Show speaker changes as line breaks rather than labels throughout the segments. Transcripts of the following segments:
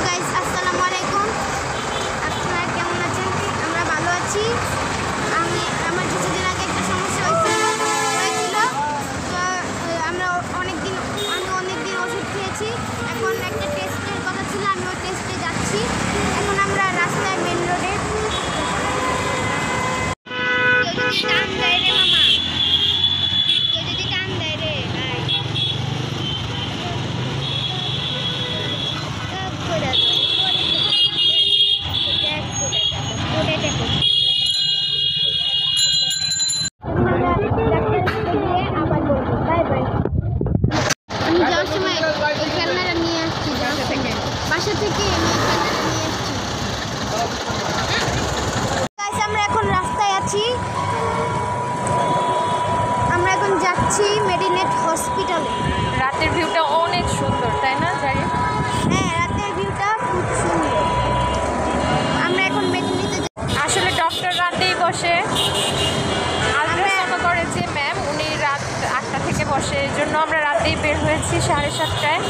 Guys, আসসালামু আলাইকুম। আপনারা কেমন আছেন? আমরা ভালো আছি। আমার কিছুদিন আগে একটা সমস্যা হয়েছিল, তো আমি অনেক দিন ওষুধ খেয়েছি। এখন একটা টেস্টের কথা ছিল, আমি ওই টেস্টে যাচ্ছি। এখন আমরা রাস্তায় মেন রোডে। বাসা থেকে আমরা এখন রাস্তায় আছি। আমরা এখন যাচ্ছি মেডিনেট হসপিটালে।
রাতের ভিউটা অনেক সুন্দর, তাই না? জানি।
হ্যাঁ, রাতের ভিউটা খুব সুন্দর। আমরা এখন মেডিনেটে
আসলে ডক্টর রাতেই বসে। আলট্রাসাউন্ড করেছে ম্যাম, উনি রাত 8টা থেকে বসে, এর জন্য আমরা রাতেই বের হয়েছি 7:30টায়।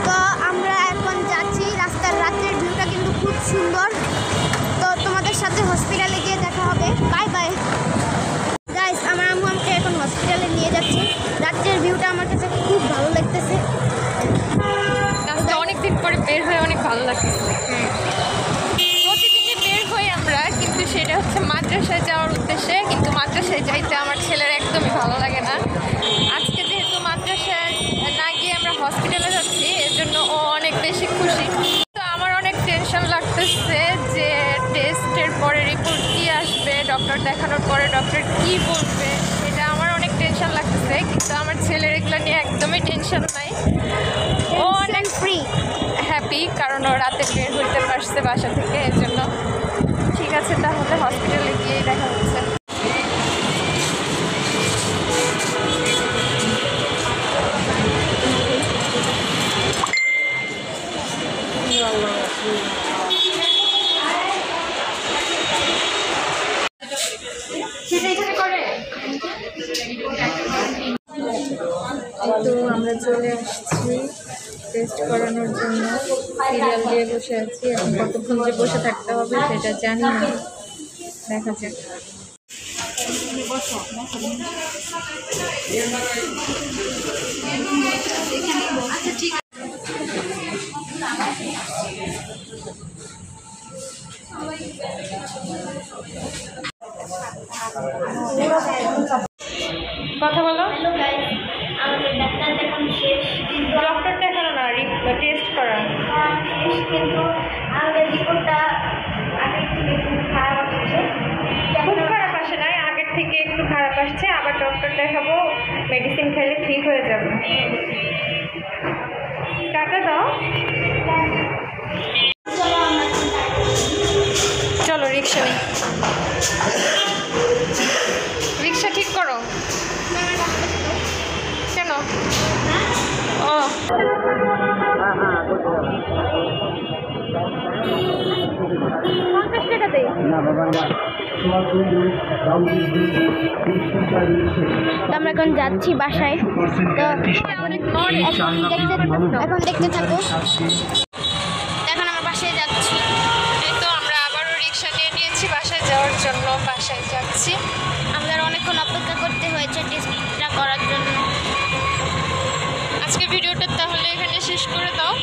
তো আমরা এখন যাচ্ছি। রাতের ভিউটা কিন্তু খুব সুন্দর। তো তোমাদের সাথে হসপিটালে গিয়ে দেখা হবে। Bye bye guys. আমার আম্মু আমাকে এখন হসপিটালে নিয়ে যাচ্ছে। রাতের ভিউটা আমার কাছে খুব ভালো লাগতেছে।
আজকে অনেকদিন পরে বের হয়ে অনেক ভালো লাগতেছে। প্রতিদিনই বের হই আমরা, কিন্তু সেটা হচ্ছে মাদ্রাসায় যাওয়ার উদ্দেশ্যে। কিন্তু মাদ্রাসায় যাইতে আমার ছেলের একদমই ভালো লাগে না। আজকে যেহেতু মাদ্রাসায় না গিয়ে আমরা হসপিটালে যাচ্ছি, এর জন্য ও অনেক বেশি খুশি। তো আমার অনেক টেনশন লাগতেছে যে টেস্টের পরে রিপোর্ট কী আসবে, ডক্টর দেখানোর পরে ডক্টর কী বলবে, সেটা আমার অনেক টেনশন লাগতেছে। কিন্তু আমার ছেলের এগুলো নিয়ে একদমই টেনশন নাই। ও অনেক
ফ্রি
হ্যাপি, কারণ ও রাতে বের হইতে পারছে বাসা থেকে, এর জন্য। ঠিক আছে, তাহলে হসপিটালে গিয়েই দেখা হচ্ছে। তো আমরা চলে আসছি টেস্ট করানোর জন্য। সিরিয়াল দিয়ে বসে আছি। এখন কতক্ষণ যে বসে থাকতে হবে সেটা জানি না, দেখা যাক। কথা বলো।
আমাদের ডাক্তার দেখানো শেষ।
ডক্টর দেখানো না, টেস্ট করা
শেষ, কিন্তু আমাদের রিপোর্টটা আগের থেকে খুব খারাপ আসছে।
খুব খারাপ আসে নাই, আগের থেকে একটু খারাপ আসছে। আবার ডক্টর দেখাবো, মেডিসিন খেলে ঠিক হয়ে যাবে। টাকা দাও। চলো রিক্সা নেই। রিক্সা ঠিক করো। কেন? ও 50 টাকা দেই।
আমরা এখন যাচ্ছি বাসায়। তো এখন দেখতে থাকো। এখন আমরা বাসায় যাচ্ছি।
এই তো আমরা আবারও রিক্সা নিয়ে নিয়েছি বাসায় যাওয়ার জন্য। বাসায় যাচ্ছি।
আমাদের অনেকক্ষণ অপেক্ষা করতে হয়েছে টেস্টটা করার জন্য।
আজকে ভিডিওটা তাহলে এখানে শেষ করে দাও।